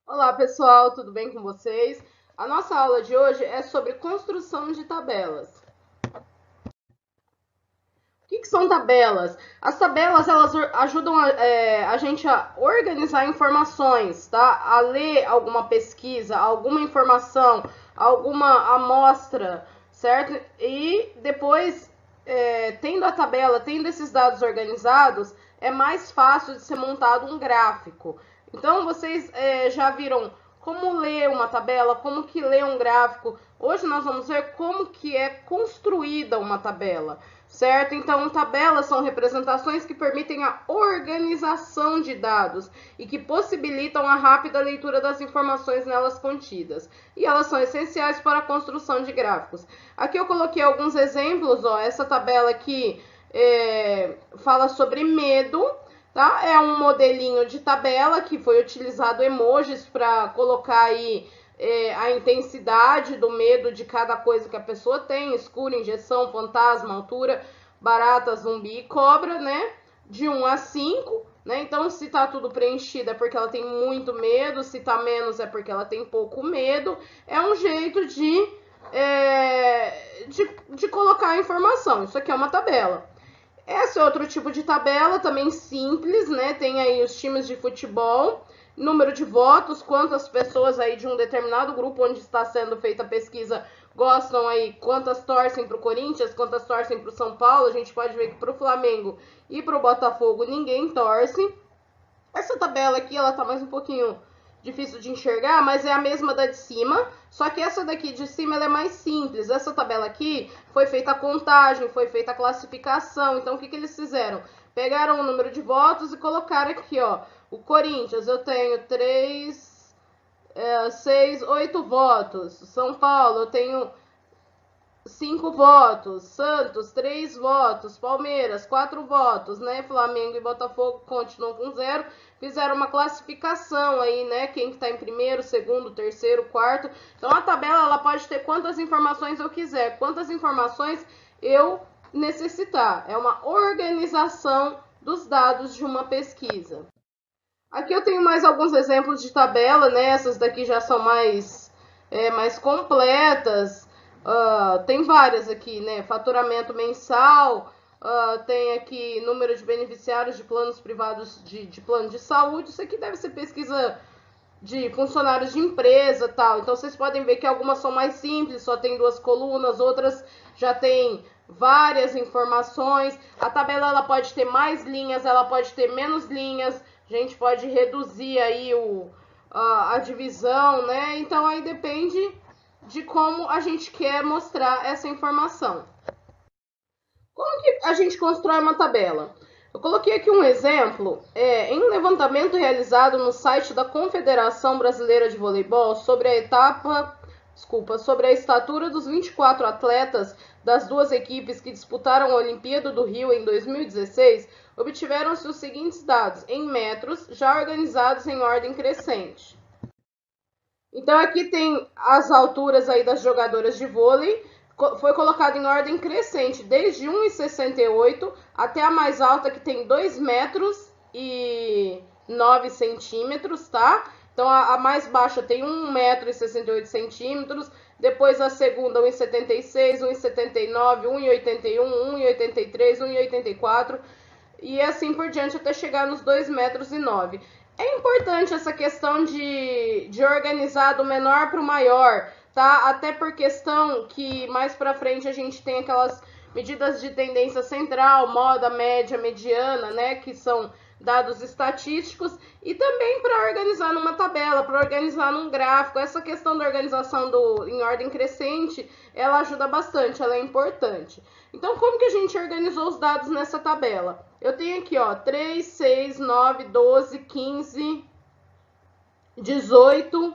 Olá pessoal, tudo bem com vocês? A nossa aula de hoje é sobre construção de tabelas. O que são tabelas? As tabelas elas ajudam a gente a organizar informações, tá? A ler alguma pesquisa, alguma informação, alguma amostra, certo? E depois, tendo a tabela, tendo esses dados organizados, é mais fácil de ser montado um gráfico. Então, vocês já viram como ler uma tabela, como que lê um gráfico. Hoje nós vamos ver como que é construída uma tabela, certo? Então, tabelas são representações que permitem a organização de dados e que possibilitam a rápida leitura das informações nelas contidas. E elas são essenciais para a construção de gráficos. Aqui eu coloquei alguns exemplos, ó. Essa tabela aqui fala sobre medo. Tá? É um modelinho de tabela que foi utilizado emojis para colocar aí a intensidade do medo de cada coisa que a pessoa tem: escuro, injeção, fantasma, altura, barata, zumbi e cobra, né? De 1 a 5, né? Então, se tá tudo preenchido é porque ela tem muito medo, se tá menos é porque ela tem pouco medo. É um jeito de colocar a informação. Isso aqui é uma tabela. Esse é outro tipo de tabela, também simples, né? Tem aí os times de futebol, número de votos, quantas pessoas aí de um determinado grupo onde está sendo feita a pesquisa gostam aí, quantas torcem para o Corinthians, quantas torcem para o São Paulo. A gente pode ver que para o Flamengo e para o Botafogo ninguém torce. Essa tabela aqui, ela tá mais um pouquinho difícil de enxergar, mas é a mesma da de cima, só que essa daqui de cima ela é mais simples. Essa tabela aqui foi feita a contagem, foi feita a classificação. Então, o que eles fizeram? Pegaram o número de votos e colocaram aqui, ó. O Corinthians, eu tenho 3, 6, 8 votos. São Paulo, eu tenho 5 votos. Santos, 3 votos. Palmeiras, 4 votos, né? Flamengo e Botafogo continuam com 0. Fizeram uma classificação aí, né? Quem que tá em primeiro, segundo, terceiro, quarto. Então, a tabela, ela pode ter quantas informações eu quiser, quantas informações eu necessitar. É uma organização dos dados de uma pesquisa. Aqui eu tenho mais alguns exemplos de tabela, né? Essas daqui já são mais completas. Tem várias aqui, né? Faturamento mensal, tem aqui número de beneficiários de planos privados de plano de saúde. Isso aqui deve ser pesquisa de funcionários de empresa, tal. Então vocês podem ver que algumas são mais simples, só tem 2 colunas, outras já tem várias informações. A tabela ela pode ter mais linhas, ela pode ter menos linhas. A gente pode reduzir aí a divisão, né? Então aí depende de como a gente quer mostrar essa informação. Como que a gente constrói uma tabela? Eu coloquei aqui um exemplo em um levantamento realizado no site da Confederação Brasileira de Voleibol sobre sobre a estatura dos 24 atletas das duas equipes que disputaram a Olimpíada do Rio em 2016, obtiveram-se os seguintes dados em metros, já organizados em ordem crescente. Então aqui tem as alturas aí das jogadoras de vôlei. Foi colocado em ordem crescente, desde 1,68 até a mais alta, que tem 2 metros e 9 centímetros, tá? Então a mais baixa tem 1 metro e 68 centímetros, depois a segunda 1,76, 1,79, 1,81, 1,83, 1,84 e assim por diante até chegar nos 2 metros e 9. É importante essa questão de organizar do menor para o maior, tá? Até por questão que mais para frente a gente tem aquelas medidas de tendência central, moda, média, mediana, né? Que são dados estatísticos, e também para organizar numa tabela, para organizar num gráfico. Essa questão da organização em ordem crescente, ela ajuda bastante, ela é importante. Então, como que a gente organizou os dados nessa tabela? Eu tenho aqui, ó, 3, 6, 9, 12, 15, 18,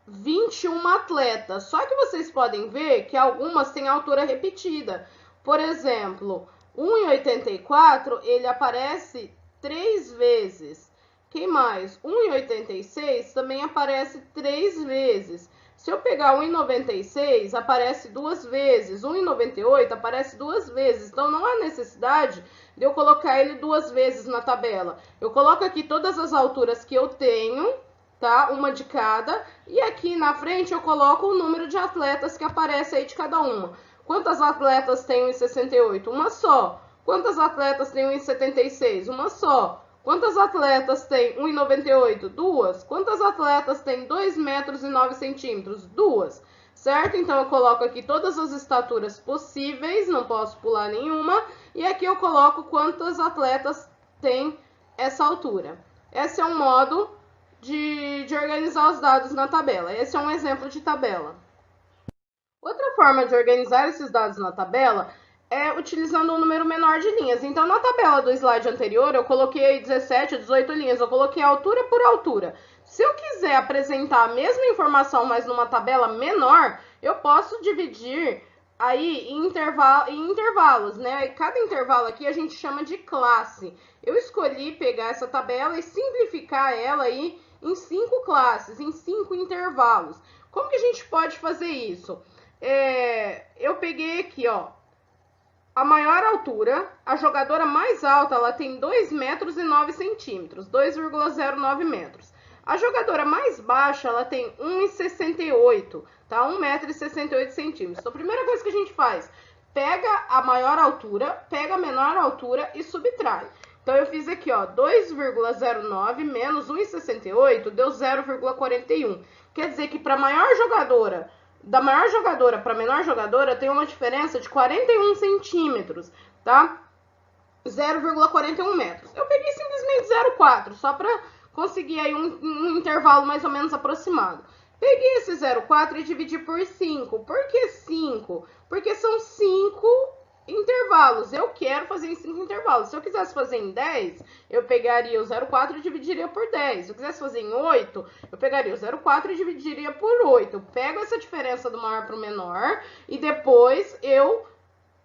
21 atletas. Só que vocês podem ver que algumas têm altura repetida. Por exemplo, 1,84 ele aparece 3 vezes. Quem mais? 1,86 também aparece 3 vezes. Se eu pegar 1,96, aparece 2 vezes. 1,98 aparece 2 vezes. Então, não há necessidade de eu colocar ele 2 vezes na tabela. Eu coloco aqui todas as alturas que eu tenho, tá? Uma de cada. E aqui na frente eu coloco o número de atletas que aparece aí de cada uma. Quantas atletas tem 1,68? Uma só. Quantas atletas tem 1,76? Uma só. Quantas atletas tem 1,98? Duas. Quantas atletas tem 2 metros e 9 centímetros? Duas. Certo? Então eu coloco aqui todas as estaturas possíveis, não posso pular nenhuma. E aqui eu coloco quantas atletas tem essa altura. Esse é um modo de organizar os dados na tabela. Esse é um exemplo de tabela. Outra forma de organizar esses dados na tabela é utilizando um número menor de linhas. Então, na tabela do slide anterior, eu coloquei 17, 18 linhas. Eu coloquei altura por altura. Se eu quiser apresentar a mesma informação, mas numa tabela menor, eu posso dividir aí em intervalos, né? E cada intervalo aqui a gente chama de classe. Eu escolhi pegar essa tabela e simplificar ela aí em 5 classes, em 5 intervalos. Como que a gente pode fazer isso? Eu peguei aqui, ó, a maior altura, a jogadora mais alta, ela tem 2 metros e 9 centímetros, 2,09 metros. A jogadora mais baixa, ela tem 1,68, tá? 1 metro e 68 centímetros. Então, a primeira coisa que a gente faz, pega a maior altura, pega a menor altura e subtrai. Então, eu fiz aqui, ó, 2,09 menos 1,68 deu 0,41. Quer dizer que para a maior jogadora, da maior jogadora para a menor jogadora, tem uma diferença de 41 centímetros, tá? 0,41 metros. Eu peguei simplesmente 0,4, só para conseguir aí um intervalo mais ou menos aproximado. Peguei esse 0,4 e dividi por 5. Por que 5? Porque são 5 intervalos. Eu quero fazer em 5 intervalos. Se eu quisesse fazer em 10, eu pegaria o 0,4 e dividiria por 10. Se eu quisesse fazer em 8, eu pegaria o 0,4 e dividiria por 8. Eu pego essa diferença do maior para o menor e depois eu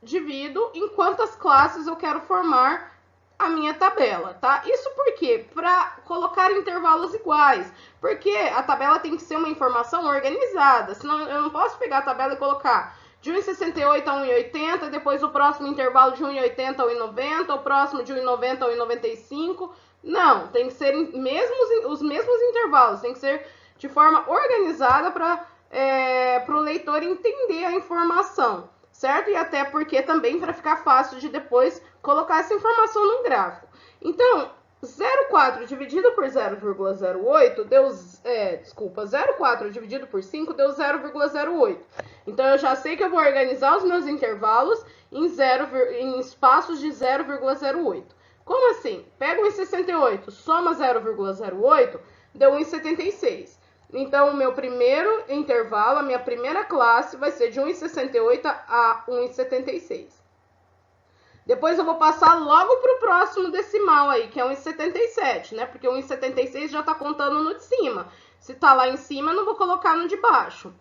divido em quantas classes eu quero formar a minha tabela, tá? Isso por quê? Para colocar intervalos iguais, porque a tabela tem que ser uma informação organizada, senão eu não posso pegar a tabela e colocar de 1,68 a 1,80, depois o próximo intervalo de 1,80 a 1,90, o próximo de 1,90 a 1,95. Não, tem que ser os mesmos intervalos, tem que ser de forma organizada para o leitor entender a informação, certo? E até porque também para ficar fácil de depois colocar essa informação no gráfico. Então, 0,4 dividido por 0,08 deu, 0,4 dividido por 5 deu 0,08. Então, eu já sei que eu vou organizar os meus intervalos em espaços de 0,08. Como assim? Pega 1,68, soma 0,08, deu 1,76. Então, o meu primeiro intervalo, a minha primeira classe vai ser de 1,68 a 1,76. Depois eu vou passar logo para o próximo decimal aí, que é 1,77, né? Porque o 1,76 já está contando no de cima. Se está lá em cima, eu não vou colocar no de baixo.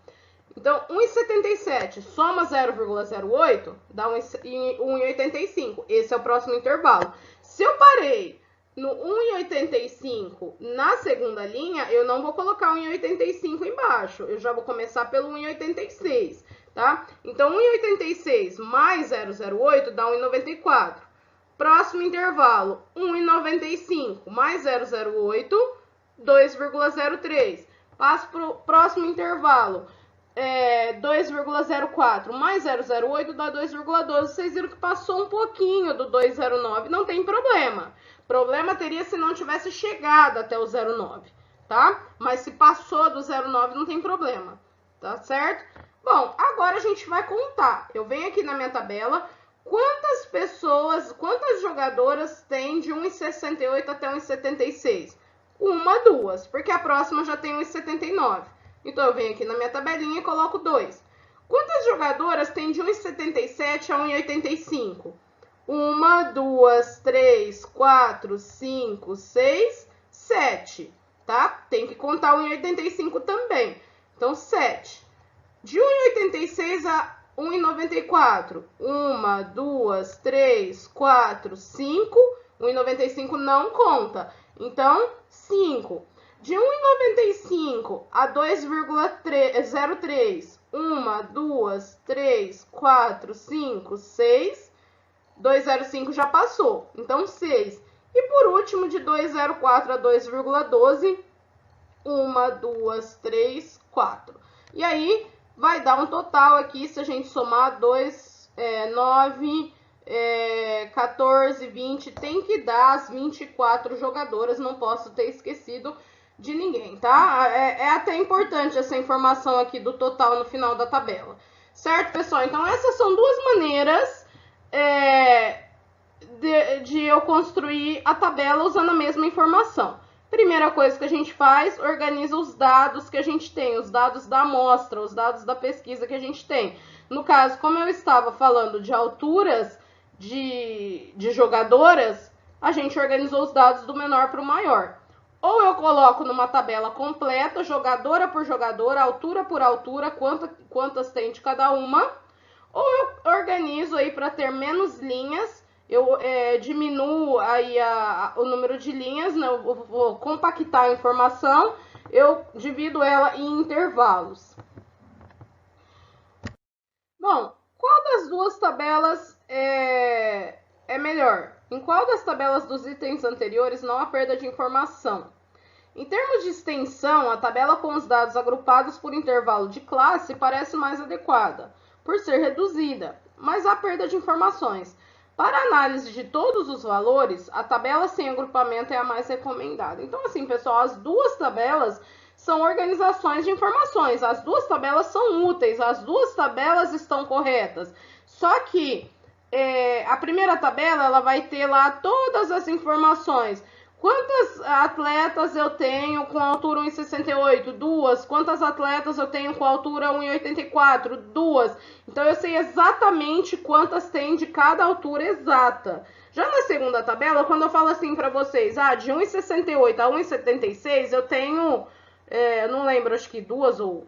Então, 1,77 soma 0,08 dá 1,85. Esse é o próximo intervalo. Se eu parei no 1,85 na segunda linha, eu não vou colocar 1,85 embaixo. Eu já vou começar pelo 1,86, tá? Então, 1,86 mais 0,08 dá 1,94. Próximo intervalo, 1,95 mais 0,08, 2,03. Passo para o próximo intervalo. 2,04 mais 0,08 dá 2,12. Vocês viram que passou um pouquinho do 2,09, não tem problema. Problema teria se não tivesse chegado até o 0,9, tá? Mas se passou do 0,9 não tem problema, tá certo? Bom, agora a gente vai contar. Eu venho aqui na minha tabela, quantas jogadoras tem de 1,68 até 1,76? Uma, duas, porque a próxima já tem 1,79. Então, eu venho aqui na minha tabelinha e coloco 2. Quantas jogadoras tem de 1,77 a 1,85? 1, 2, 3, 4, 5, 6, 7, tá? Tem que contar 1,85 também. Então, 7. De 1,86 a 1,94. 1, 2, 3, 4, 5. 1,95 não conta. Então, 5. De 1,95 a 2,03, 1, 2, 3, 4, 5, 6, 2,05 já passou, então 6. E por último, de 2,04 a 2,12, 1, 2, 3, 4. E aí, vai dar um total aqui, se a gente somar 2, 9, 14, 20, tem que dar as 24 jogadoras, não posso ter esquecido de ninguém, tá? É até importante essa informação aqui do total no final da tabela. Certo, pessoal? Então, essas são duas maneiras de eu construir a tabela usando a mesma informação. Primeira coisa que a gente faz, organiza os dados que a gente tem, os dados da amostra, os dados da pesquisa que a gente tem. No caso, como eu estava falando de alturas de jogadoras, a gente organizou os dados do menor para o maior. Ou eu coloco numa tabela completa, jogadora por jogadora, altura por altura, quantas tem de cada uma. Ou eu organizo aí para ter menos linhas, eu diminuo aí o número de linhas, né? Eu vou compactar a informação, eu divido ela em intervalos. Bom, qual das duas tabelas é melhor? Em qual das tabelas dos itens anteriores não há perda de informação? Em termos de extensão, a tabela com os dados agrupados por intervalo de classe parece mais adequada, por ser reduzida, mas há perda de informações. Para análise de todos os valores, a tabela sem agrupamento é a mais recomendada. Então, assim, pessoal, as duas tabelas são organizações de informações. As duas tabelas são úteis, as duas tabelas estão corretas. Só que a primeira tabela ela vai ter lá todas as informações. Quantas atletas eu tenho com altura 1,68? 2. Quantas atletas eu tenho com altura 1,84? 2. Então, eu sei exatamente quantas tem de cada altura exata. Já na segunda tabela, quando eu falo assim para vocês, de 1,68 a 1,76, eu tenho, não lembro, acho que duas ou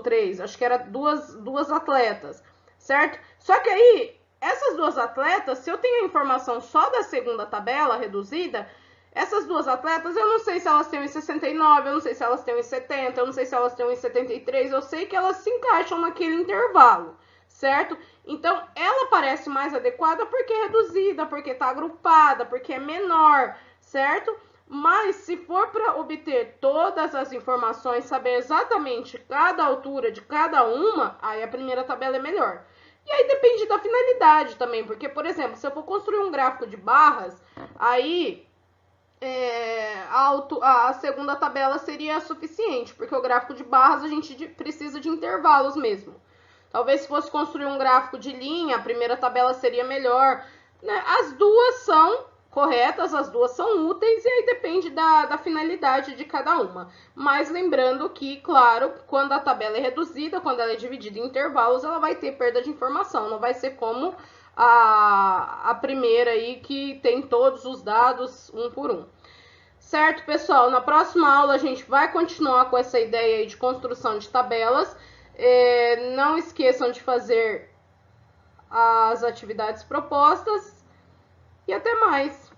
três, acho que era duas atletas, certo? Só que aí, essas duas atletas, se eu tenho a informação só da segunda tabela reduzida, essas duas atletas, eu não sei se elas têm 1,69, eu não sei se elas têm 1,70, eu não sei se elas têm 1,73, eu sei que elas se encaixam naquele intervalo, certo? Então, ela parece mais adequada porque é reduzida, porque está agrupada, porque é menor, certo? Mas, se for para obter todas as informações, saber exatamente cada altura de cada uma, aí a primeira tabela é melhor. E aí depende da finalidade também, porque, por exemplo, se eu for construir um gráfico de barras, aí a segunda tabela seria suficiente, porque o gráfico de barras a gente precisa de intervalos mesmo. Talvez se fosse construir um gráfico de linha, a primeira tabela seria melhor, né? As duas são corretas, as duas são úteis, e aí depende da finalidade de cada uma. Mas lembrando que, claro, quando a tabela é reduzida, quando ela é dividida em intervalos, ela vai ter perda de informação, não vai ser como a primeira aí que tem todos os dados um por um. Certo, pessoal? Na próxima aula a gente vai continuar com essa ideia aí de construção de tabelas. Não esqueçam de fazer as atividades propostas e até mais!